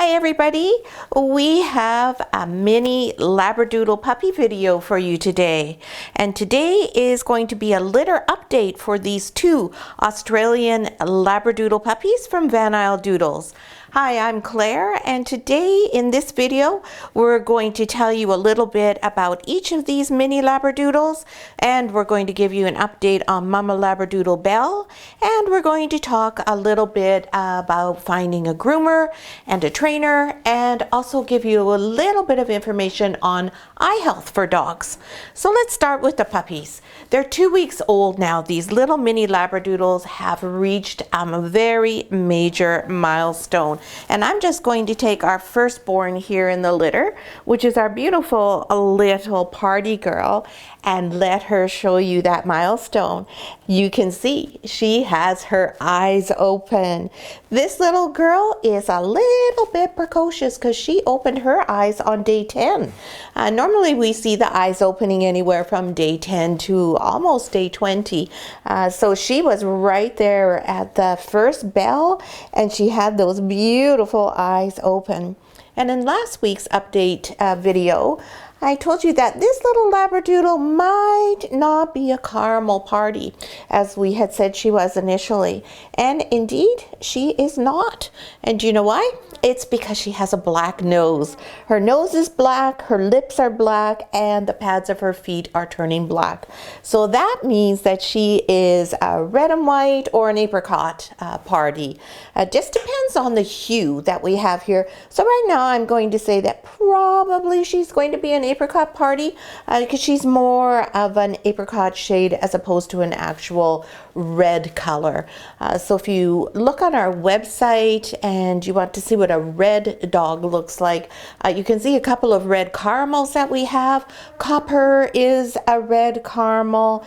Hi everybody, we have a mini Labradoodle puppy video for you today, and today is going to be a litter update for these two Australian Labradoodle puppies from Isle Doodles. Hi, I'm Claire, and today in this video we're going to tell you a little bit about each of these mini Labradoodles, and we're going to give you an update on Mama Labradoodle Belle, and we're going to talk a little bit about finding a groomer and a trainer, and also give you a little bit of information on eye health for dogs. So let's start with the puppies. They're 2 weeks old now. These little mini Labradoodles have reached a very major milestone. And I'm just going to take our firstborn here in the litter, which is our beautiful little party girl, and let her show you that milestone. You can see she has her eyes open. This little girl is a little bit precocious because she opened her eyes on day 10. Normally we see the eyes opening anywhere from day 10 to almost day 20. So she was right there at the first bell, and she had those beautiful eyes open. And in last week's update video, I told you that this little Labradoodle might not be a caramel party, as we had said she was initially. And indeed, she is not. And do you know why? It's because she has a black nose. Her nose is black, her lips are black, and the pads of her feet are turning black. So that means that she is a red and white or an apricot party. Just depends on the hue that we have here. So right now I'm going to say that probably she's going to be an apricot party because she's more of an apricot shade as opposed to an actual red color. So if you look on our website and you want to see what a red dog looks like, you can see a couple of red caramels that we have. Copper is a red caramel.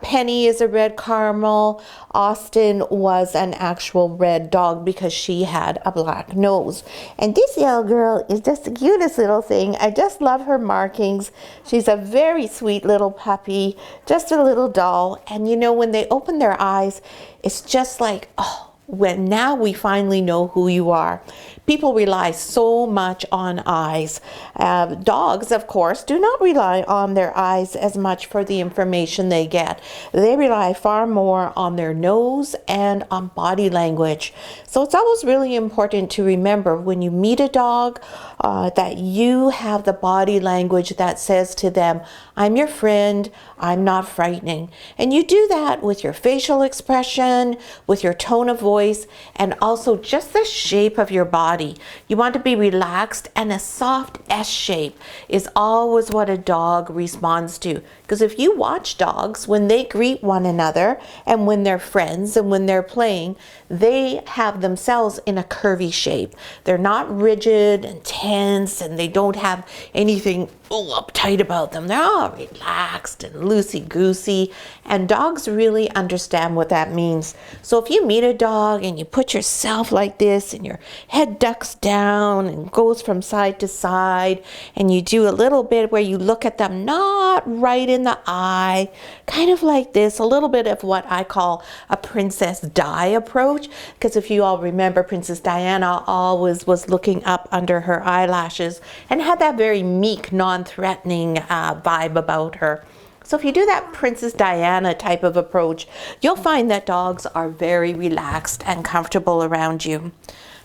Penny is a red caramel. Austin was an actual red dog because she had a black nose. And this little girl is just the cutest little thing. I just love her markings. She's a very sweet little puppy, just a little doll. And you know, when they open their eyes, it's just like, oh, when now we finally know who you are. People rely so much on eyes. Dogs, of course, do not rely on their eyes as much for the information they get. They rely far more on their nose and on body language. So it's always really important to remember when you meet a dog that you have the body language that says to them, I'm your friend, I'm not frightening. And you do that with your facial expression, with your tone of voice, and also just the shape of your body. You want to be relaxed, and a soft S shape is always what a dog responds to. Because if you watch dogs, when they greet one another and when they're friends and when they're playing, they have themselves in a curvy shape. They're not rigid and tense, and they don't have anything uptight about them. They're all relaxed and loosey-goosey, and dogs really understand what that means. So if you meet a dog and you put yourself like this and your head ducks down and goes from side to side, and you do a little bit where you look at them not right in the eye, kind of like this, a little bit of what I call a Princess Di approach, because if you all remember, Princess Diana always was looking up under her eyelashes and had that very meek, non-threatening vibe about her. So if you do that Princess Diana type of approach, you'll find that dogs are very relaxed and comfortable around you.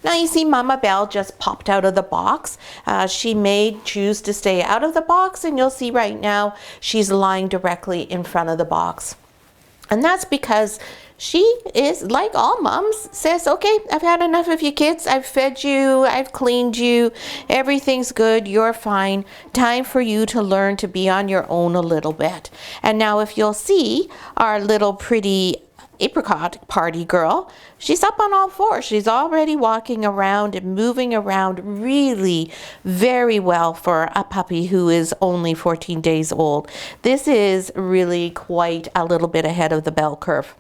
Now you see Mama Belle just popped out of the box. She may choose to stay out of the box, and you'll see right now she's lying directly in front of the box. And that's because she is, like all moms, says, okay, I've had enough of you kids. I've fed you, I've cleaned you, everything's good, you're fine. Time for you to learn to be on your own a little bit. And now if you'll see our little pretty apricot party girl, she's up on all fours. She's already walking around and moving around really very well for a puppy who is only 14 days old. This is really quite a little bit ahead of the bell curve.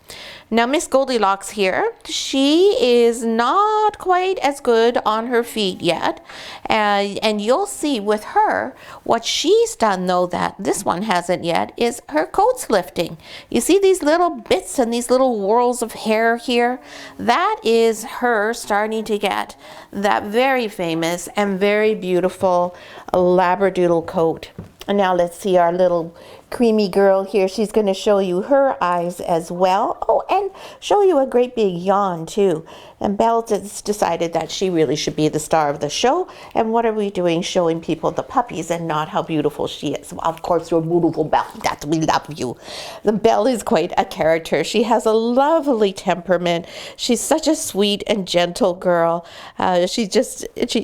Now, Miss Goldilocks here, she is not quite as good on her feet yet. And you'll see with her, what she's done though that this one hasn't yet is her coat's lifting. You see these little bits and these little whorls of hair here? That is her starting to get that very famous and very beautiful Labradoodle coat. And now let's see our little creamy girl here. She's going to show you her eyes as well. Oh, and show you a great big yawn too. And Belle just decided that she really should be the star of the show. And what are we doing? Showing people the puppies and not how beautiful she is. Well, of course, you're beautiful, Belle. That we love you. The Belle is quite a character. She has a lovely temperament. She's such a sweet and gentle girl. She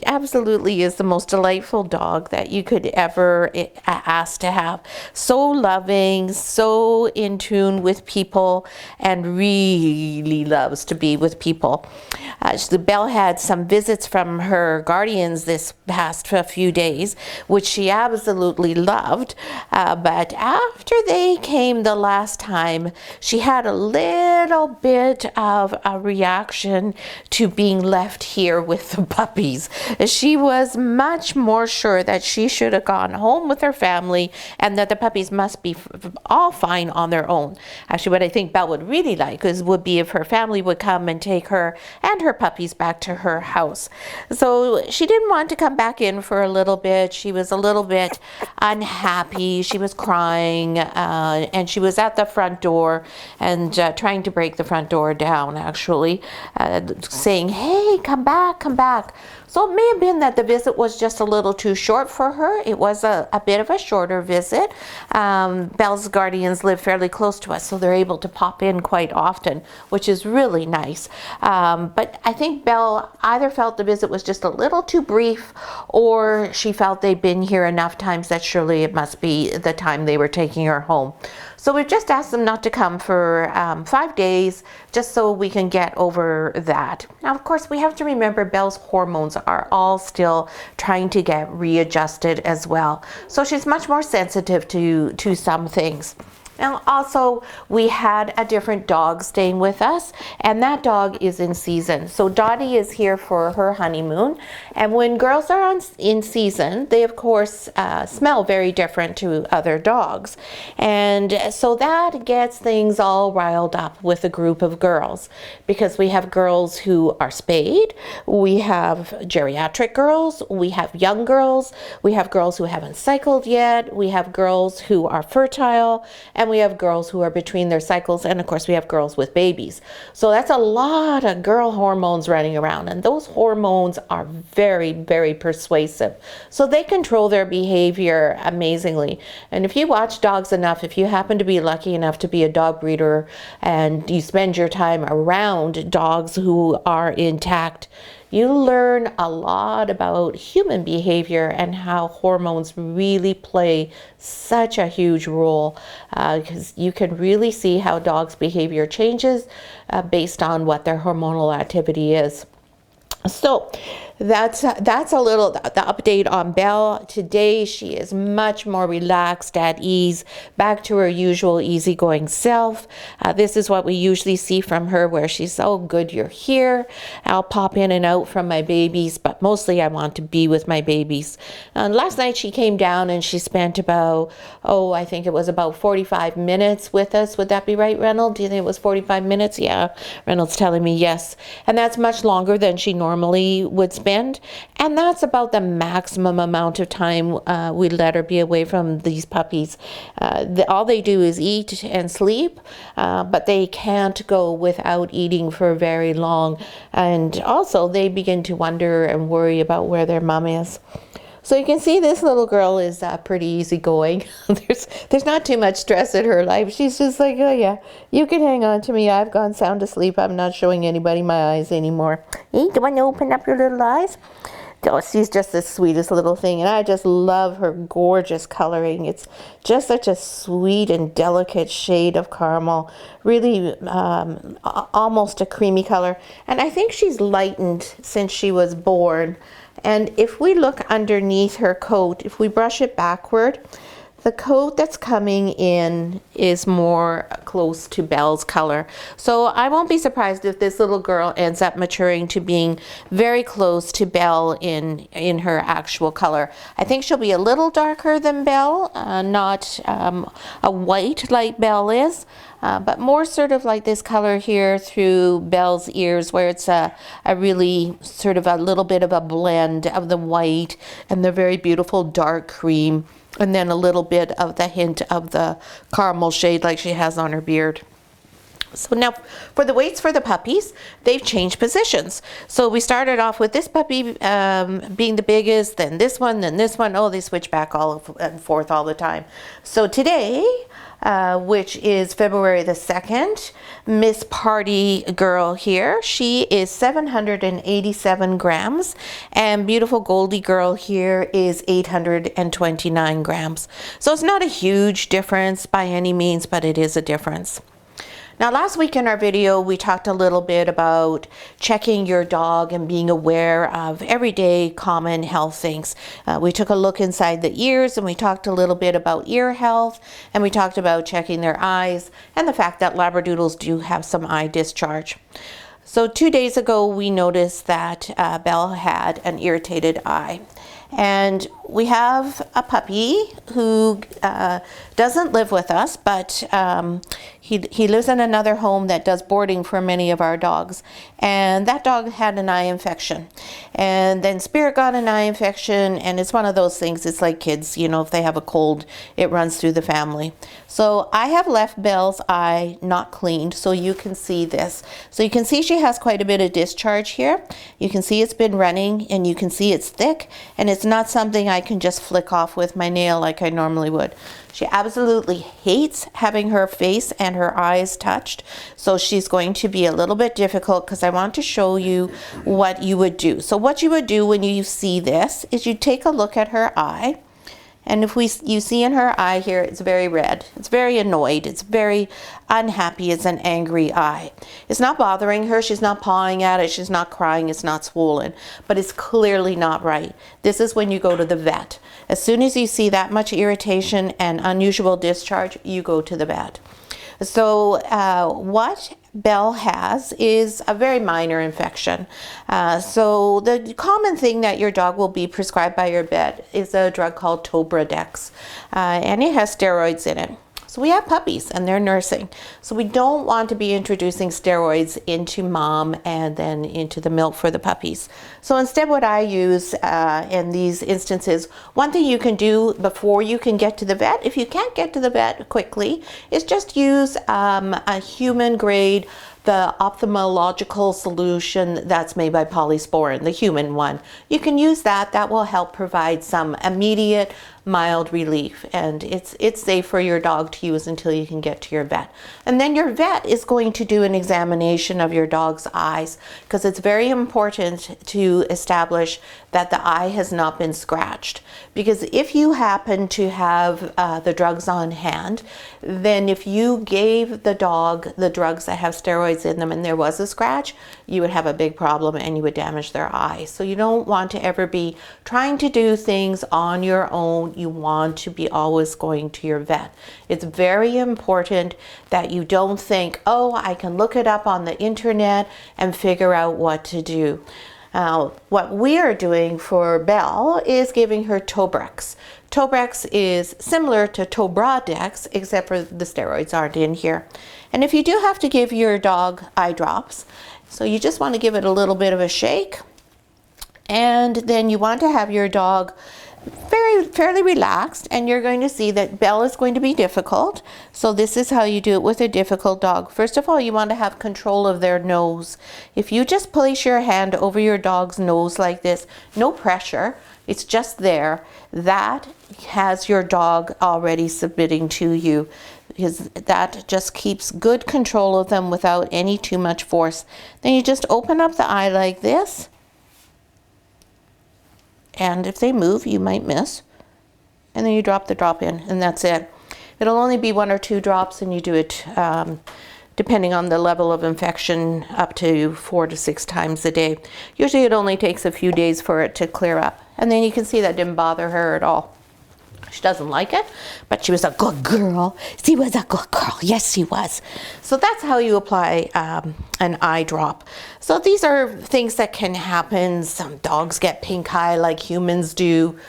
absolutely is the most delightful dog that you could ever ask to have. So loving, so in tune with people, and really loves to be with people. Belle had some visits from her guardians this past few days, which she absolutely loved. But after they came the last time, she had a little bit of a reaction to being left here with the puppies. She was much more sure that she should have gone home with her family and that the puppies must be all fine on their own. Actually, what I think Belle would really like would be if her family would come and take her and her puppies back to her house. So she didn't want to come back in for a little bit. She was a little bit unhappy. She was crying and she was at the front door and trying to break the front door down, actually, saying, "Hey, come back, come back." So it may have been that the visit was just a little too short for her. It was a bit of a shorter visit. Belle's guardians live fairly close to us, so they're able to pop in quite often, which is really nice. But I think Belle either felt the visit was just a little too brief, or she felt they'd been here enough times that surely it must be the time they were taking her home. So we've just asked them not to come for 5 days, just so we can get over that. Now, of course, we have to remember Belle's hormones are all still trying to get readjusted as well. So she's much more sensitive to some things. And also, we had a different dog staying with us, and that dog is in season. So Dottie is here for her honeymoon, and when girls are in season, they of course smell very different to other dogs. And so that gets things all riled up with a group of girls, because we have girls who are spayed, we have geriatric girls, we have young girls, we have girls who haven't cycled yet, we have girls who are fertile, and we have girls who are between their cycles, and of course we have girls with babies. So that's a lot of girl hormones running around, and those hormones are very, very persuasive. So they control their behavior amazingly. And if you watch dogs enough, if you happen to be lucky enough to be a dog breeder and you spend your time around dogs who are intact, you learn a lot about human behavior and how hormones really play such a huge role, because you can really see how dogs' behavior changes based on what their hormonal activity is. So that's a little the update on Belle. Today she is much more relaxed, at ease, back to her usual easygoing self. This is what we usually see from her, where she's, "Oh, good, you're here. I'll pop in and out from my babies, but mostly I want to be with my babies." And last night she came down and she spent about, I think it was about 45 minutes with us. Would that be right, Reynolds? Do you think it was 45 minutes? Yeah, Reynolds telling me yes. And that's much longer than she normally would spend. And that's about the maximum amount of time we let her be away from these puppies. All they do is eat and sleep, but they can't go without eating for very long. And also they begin to wonder and worry about where their mom is. So you can see this little girl is pretty easygoing. There's not too much stress in her life. She's just like, "Oh yeah, you can hang on to me. I've gone sound asleep. I'm not showing anybody my eyes anymore. Hey, do you want to open up your little eyes?" Oh, she's just the sweetest little thing, and I just love her gorgeous coloring. It's just such a sweet and delicate shade of caramel, really almost a creamy color. And I think she's lightened since she was born. And if we look underneath her coat, if we brush it backward, The coat that's coming in is more close to Belle's color. So I won't be surprised if this little girl ends up maturing to being very close to Belle in her actual color. I think she'll be a little darker than Belle, not a white like Belle is, but more sort of like this color here through Belle's ears, where it's a really sort of a little bit of a blend of the white and the very beautiful dark cream, and then a little bit of the hint of the caramel shade like she has on her beard. So now for the weights for the puppies, they've changed positions. So we started off with this puppy being the biggest, then this one, then this one. Oh, they switch back all and forth all the time. So today, which is February the 2nd, Miss Party Girl here, she is 787 grams, and Beautiful Goldie Girl here is 829 grams. So it's not a huge difference by any means, but it is a difference. Now, last week in our video, we talked a little bit about checking your dog and being aware of everyday common health things. We took a look inside the ears, and we talked a little bit about ear health, and we talked about checking their eyes and the fact that Labradoodles do have some eye discharge. So 2 days ago, we noticed that Belle had an irritated eye. And we have a puppy who doesn't live with us, but he lives in another home that does boarding for many of our dogs. And that dog had an eye infection. And then Spirit got an eye infection, and it's one of those things, it's like kids, you know, if they have a cold, it runs through the family. So I have left Belle's eye not cleaned, so you can see this. So you can see she has quite a bit of discharge here. You can see it's been running, and you can see it's thick, and it's not something I can just flick off with my nail like I normally would. She absolutely hates having her face and her eyes touched, so she's going to be a little bit difficult because I want to show you what you would do. So what you would do when you see this is you take a look at her eye. And if you see in her eye here, it's very red. It's very annoyed. It's very unhappy. It's an angry eye. It's not bothering her. She's not pawing at it. She's not crying. It's not swollen. But it's clearly not right. This is when you go to the vet. As soon as you see that much irritation and unusual discharge, you go to the vet. So what Belle has is a very minor infection. So the common thing that your dog will be prescribed by your vet is a drug called Labradoodles, and it has steroids in it. So we have puppies and they're nursing. So we don't want to be introducing steroids into mom and then into the milk for the puppies. So instead what I use in these instances, one thing you can do before you can get to the vet, if you can't get to the vet quickly, is just use a human grade, the ophthalmological solution that's made by Polysporin, the human one. You can use that. That will help provide some immediate mild relief, and it's safe for your dog to use until you can get to your vet. And then your vet is going to do an examination of your dog's eyes, because it's very important to establish that the eye has not been scratched. Because if you happen to have the drugs on hand, then if you gave the dog the drugs that have steroids in them and there was a scratch, you would have a big problem and you would damage their eye. So you don't want to ever be trying to do things on your own. You want to be always going to your vet. It's very important that you don't think, oh, I can look it up on the internet and figure out what to do. What we are doing for Belle is giving her Tobrex. Tobrex is similar to Labradoodles, except for the steroids aren't in here. And if you do have to give your dog eye drops, so you just want to give it a little bit of a shake, and then you want to have your dog fairly relaxed, and you're going to see that Belle is going to be difficult. So this is how you do it with a difficult dog. First of all, you want to have control of their nose. If you just place your hand over your dog's nose like this, no pressure, it's just there, that has your dog already submitting to you, because that just keeps good control of them without any too much force. Then you just open up the eye like this, and if they move, you might miss. And then you drop the drop in, and that's it. It'll only be 1 or 2 drops, and you do it, depending on the level of infection, up to 4 to 6 times a day. Usually it only takes a few days for it to clear up. And then you can see that didn't bother her at all. She doesn't like it, but she was a good girl. She was a good girl. Yes, she was. So that's how you apply an eye drop. So these are things that can happen. Some dogs get pink eye like humans do.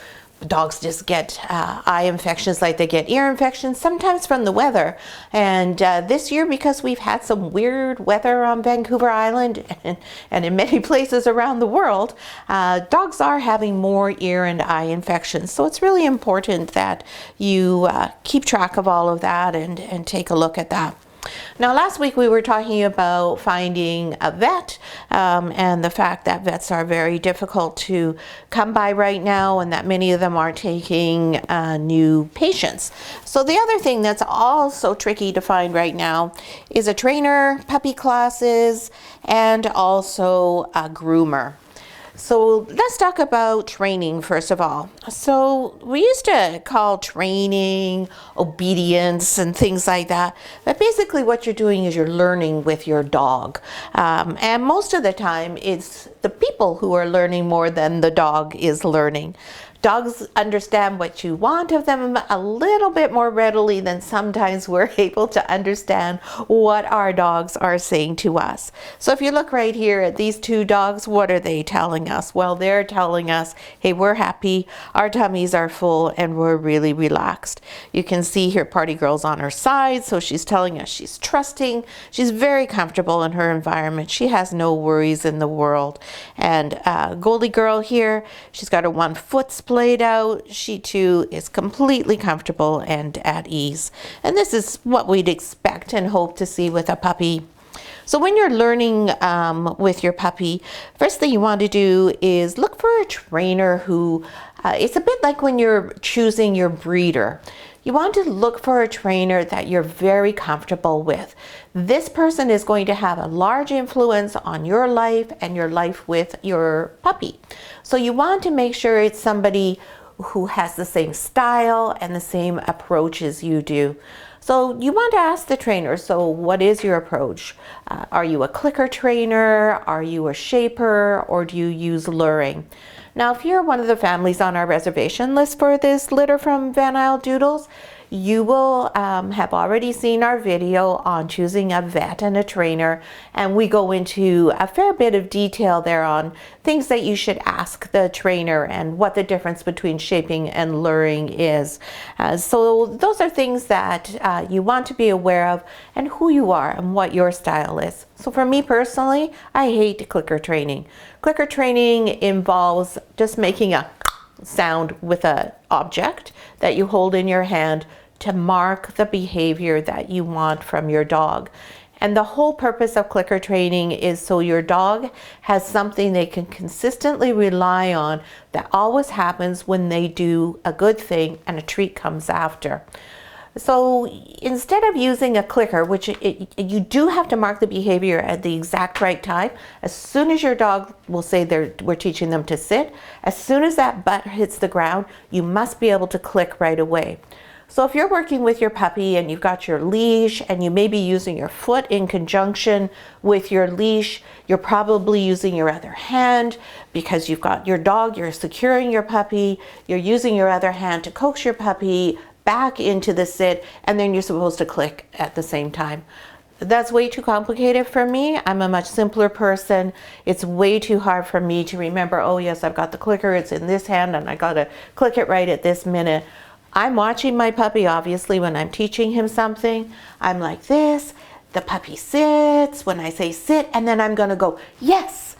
Dogs just get eye infections like they get ear infections, sometimes from the weather. And this year, because we've had some weird weather on Vancouver Island and in many places around the world, dogs are having more ear and eye infections. So it's really important that you keep track of all of that and take a look at that. Now, last week we were talking about finding a vet and the fact that vets are very difficult to come by right now and that many of them are taking new patients. So the other thing that's also tricky to find right now is a trainer, puppy classes, and also a groomer. So let's talk about training first of all. So we used to call training obedience and things like that. But basically what you're doing is you're learning with your dog. And most of the time it's the people who are learning more than the dog is learning. Dogs understand what you want of them a little bit more readily than sometimes we're able to understand what our dogs are saying to us. So if you look right here at these two dogs, what are they telling us? Well, they're telling us, hey, we're happy, our tummies are full, and we're really relaxed. You can see here Party Girl's on her side, so she's telling us she's trusting. She's very comfortable in her environment. She has no worries in the world. And Goldie Girl here, she's got her one foot splayed out. She too is completely comfortable and at ease. And this is what we'd expect and hope to see with a puppy. So when you're learning with your puppy, first thing you want to do is look for a trainer who, it's a bit like when you're choosing your breeder. You want to look for a trainer that you're very comfortable with. This person is going to have a large influence on your life and your life with your puppy. So you want to make sure it's somebody who has the same style and the same approach as you do. So you want to ask the trainer, so what is your approach? Are you a clicker trainer? Are you a shaper? Or do you use luring? Now, if you're one of the families on our reservation list for this litter from Isle Doodles, you will have already seen our video on choosing a vet and a trainer, and we go into a fair bit of detail there on things that you should ask the trainer and what the difference between shaping and luring is. So those are things that you want to be aware of and who you are and what your style is. So for me personally, I hate clicker training. Clicker training involves just making a sound with an object that you hold in your hand to mark the behavior that you want from your dog. And the whole purpose of clicker training is so your dog has something they can consistently rely on that always happens when they do a good thing and a treat comes after. So instead of using a clicker, which you do have to mark the behavior at the exact right time, as soon as your dog will say we're teaching them to sit, as soon as that butt hits the ground, you must be able to click right away. So if you're working with your puppy and you've got your leash and you may be using your foot in conjunction with your leash, you're probably using your other hand because you've got your dog, you're securing your puppy, you're using your other hand to coax your puppy back into the sit, and then you're supposed to click at the same time. That's way too complicated for me. I'm a much simpler person. It's way too hard for me to remember, oh yes, I've got the clicker, it's in this hand and I gotta click it right at this minute. I'm watching my puppy, obviously, when I'm teaching him something. I'm like this, the puppy sits, when I say sit, and then I'm gonna go, yes!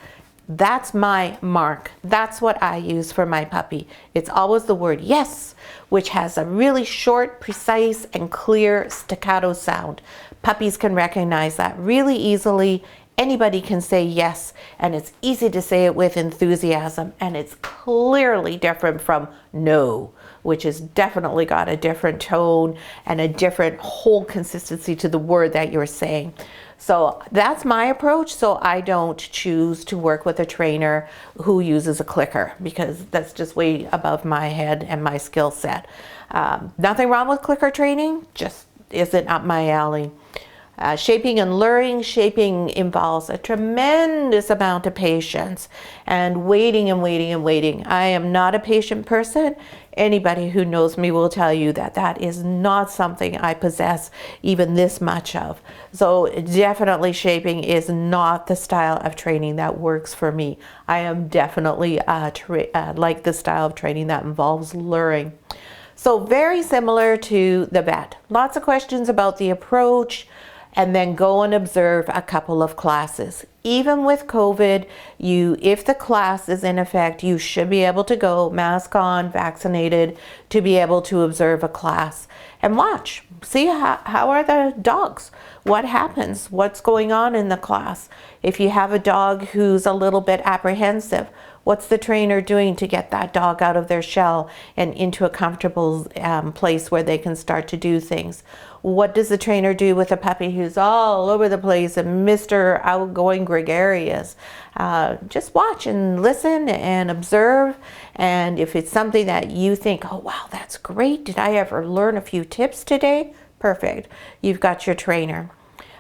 That's my mark. That's what I use for my puppy. It's always the word yes, which has a really short, precise, and clear staccato sound. Puppies can recognize that really easily. Anybody can say yes, and it's easy to say it with enthusiasm, and it's clearly different from no, which has definitely got a different tone and a different whole consistency to the word that you're saying. So that's my approach. So I don't choose to work with a trainer who uses a clicker because that's just way above my head and my skill set. Nothing wrong with clicker training, just isn't up my alley. Shaping and luring. Shaping involves a tremendous amount of patience and waiting and waiting and waiting. I am not a patient person. Anybody who knows me will tell you that that is not something I possess even this much of. So definitely shaping is not the style of training that works for me. I am definitely like the style of training that involves luring. So very similar to the vet. Lots of questions about the approach, and then go and observe a couple of classes. Even with COVID, if the class is in effect, you should be able to go mask on, vaccinated, to be able to observe a class and watch. See how are the dogs? What happens? What's going on in the class? If you have a dog who's a little bit apprehensive, what's the trainer doing to get that dog out of their shell and into a comfortable place where they can start to do things? What does the trainer do with a puppy who's all over the place and Mr. Outgoing Gregarious? Just watch and listen and observe. And if it's something that you think, oh, wow, that's great. Did I ever learn a few tips today? Perfect. You've got your trainer.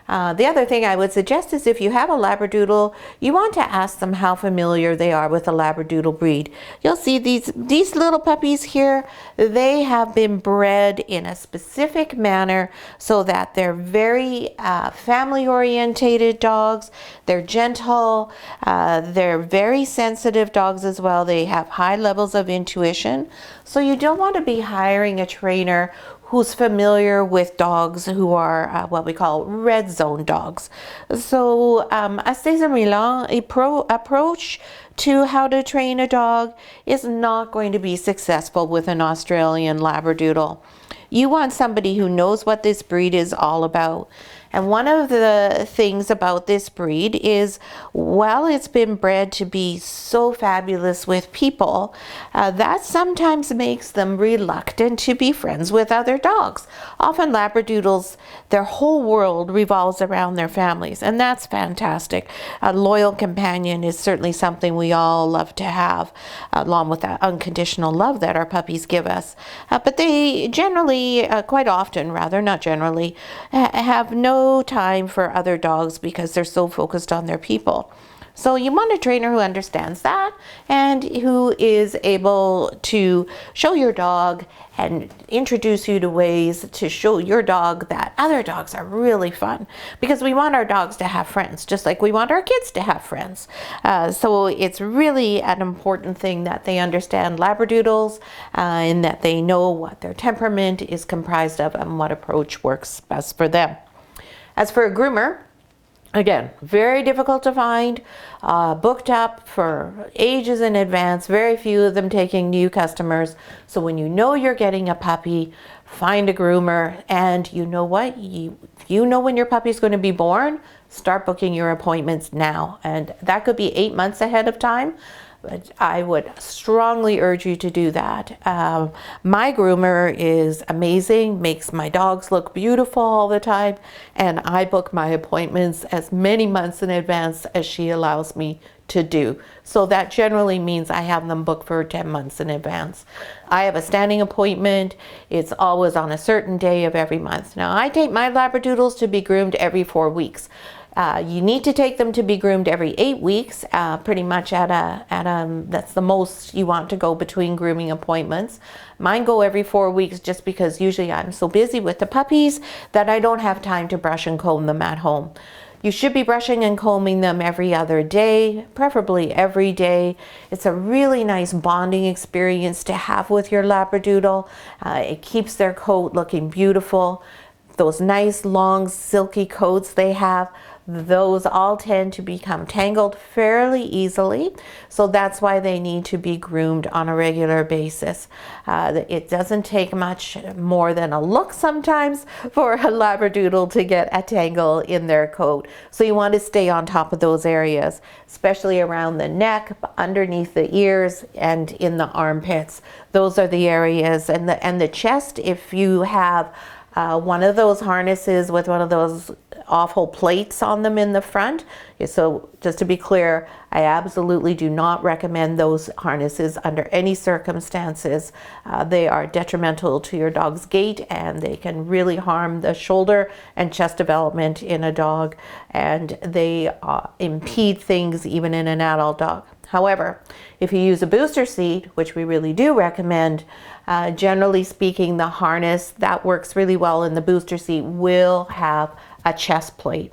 The other thing I would suggest is if you have a Labradoodle, you want to ask them how familiar they are with the Labradoodle breed. You'll see these little puppies here, they have been bred in a specific manner so that they're very family-orientated dogs. They're gentle. They're very sensitive dogs as well. They have high levels of intuition. So you don't want to be hiring a trainer who's familiar with dogs who are what we call red zone dogs. So a César Millan approach to how to train a dog is not going to be successful with an Australian Labradoodle. You want somebody who knows what this breed is all about. And one of the things about this breed is, while it's been bred to be so fabulous with people, that sometimes makes them reluctant to be friends with other dogs. Often Labradoodles, their whole world revolves around their families, and that's fantastic. A loyal companion is certainly something we all love to have, along with that unconditional love that our puppies give us. But they generally, quite often rather, not generally, have no time for other dogs because they're so focused on their people. So you want a trainer who understands that and who is able to show your dog and introduce you to ways to show your dog that other dogs are really fun, because we want our dogs to have friends just like we want our kids to have friends. So it's really an important thing that they understand Labradoodles and that they know what their temperament is comprised of and what approach works best for them. As for a groomer, again, very difficult to find, booked up for ages in advance, very few of them taking new customers. So when you know you're getting a puppy, find a groomer, and you know what? You know when your puppy's going to be born, start booking your appointments now. And that could be 8 months ahead of time. But I would strongly urge you to do that. My groomer is amazing, makes my dogs look beautiful all the time, and I book my appointments as many months in advance as she allows me to do. So that generally means I have them booked for 10 months in advance. I have a standing appointment. It's always on a certain day of every month. Now, I take my Labradoodles to be groomed every 4 weeks. You need to take them to be groomed every 8 weeks, pretty much that's the most you want to go between grooming appointments. Mine go every 4 weeks just because usually I'm so busy with the puppies that I don't have time to brush and comb them at home. You should be brushing and combing them every other day, preferably every day. It's a really nice bonding experience to have with your Labradoodle. It keeps their coat looking beautiful. Those nice long silky coats they have, those all tend to become tangled fairly easily. So that's why they need to be groomed on a regular basis. It doesn't take much more than a look sometimes for a Labradoodle to get a tangle in their coat. So you want to stay on top of those areas, especially around the neck, underneath the ears, and in the armpits. Those are the areas, and the chest. If you have one of those harnesses with one of those awful plates on them in the front. So just to be clear, I absolutely do not recommend those harnesses under any circumstances. They are detrimental to your dog's gait, and they can really harm the shoulder and chest development in a dog, and they impede things even in an adult dog. However, if you use a booster seat, which we really do recommend, generally speaking, the harness that works really well in the booster seat will have a chest plate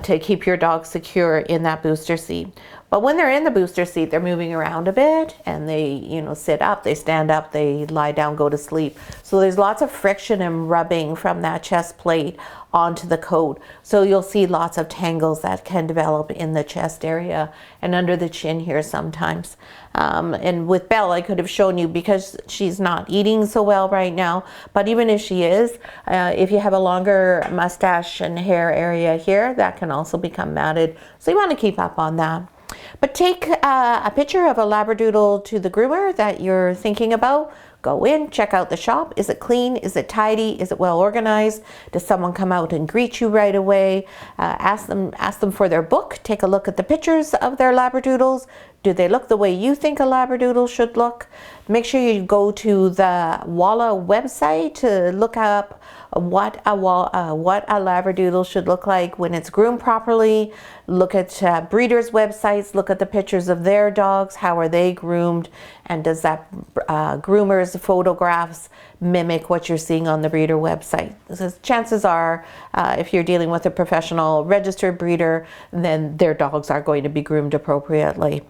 to keep your dog secure in that booster seat. But when they're in the booster seat, they're moving around a bit, and they, sit up, they stand up, they lie down, go to sleep. So there's lots of friction and rubbing from that chest plate onto the coat. So you'll see lots of tangles that can develop in the chest area and under the chin here sometimes. And with Belle, I could have shown you, because she's not eating so well right now, but even if she is, if you have a longer mustache and hair area here, that can also become matted. So you want to keep up on that. But take a picture of a Labradoodle to the groomer that you're thinking about. Go in, check out the shop. Is it clean? Is it tidy? Is it well organized? Does someone come out and greet you right away? Ask them for their book. Take a look at the pictures of their Labradoodles. Do they look the way you think a Labradoodle should look? Make sure you go to the Walla website to look up what a Labradoodle should look like when it's groomed properly. Look at breeders' websites. Look at the pictures of their dogs. How are they groomed? And does that groomer's photographs mimic what you're seeing on the breeder website? So chances are, if you're dealing with a professional registered breeder, then their dogs are going to be groomed appropriately.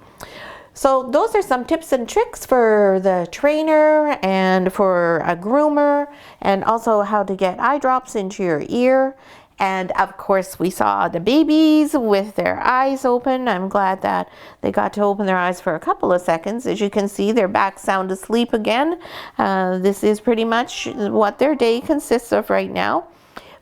So those are some tips and tricks for the trainer and for a groomer, and also how to get eye drops into your ear. And of course, we saw the babies with their eyes open. I'm glad that they got to open their eyes for a couple of seconds. As you can see, they're back sound asleep again. This is pretty much what their day consists of right now.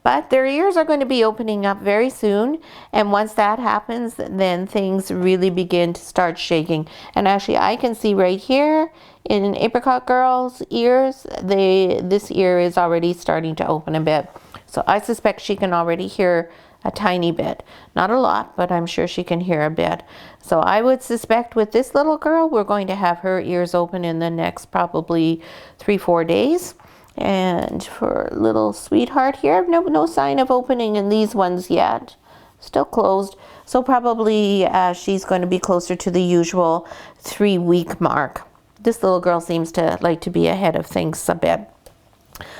But their ears are going to be opening up very soon. And once that happens, then things really begin to start shaking. And actually, I can see right here in Apricot Girl's ears, this ear is already starting to open a bit. So I suspect she can already hear a tiny bit. Not a lot, but I'm sure she can hear a bit. So I would suspect with this little girl, we're going to have her ears open in the next probably 3-4 days. And for little sweetheart here, no sign of opening in these ones yet. Still closed. So probably she's going to be closer to the usual 3-week mark. This little girl seems to like to be ahead of things a bit.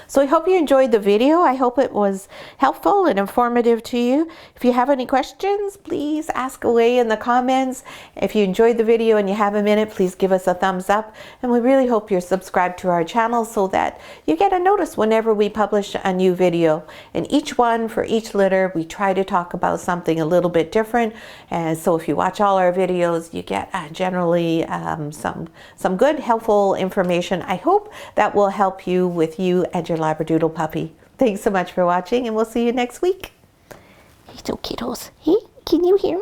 So I hope you enjoyed the video. I hope it was helpful and informative to you. If you have any questions, please ask away in the comments. If you enjoyed the video and you have a minute, please give us a thumbs up. And we really hope you're subscribed to our channel so that you get a notice whenever we publish a new video. And each one, for each litter, we try to talk about something a little bit different. And so if you watch all our videos, you get generally some good, helpful information. I hope that will help you with you and your Labradoodle puppy. Thanks so much for watching, and we'll see you next week. Hey, so kiddos. Hey, can you hear me?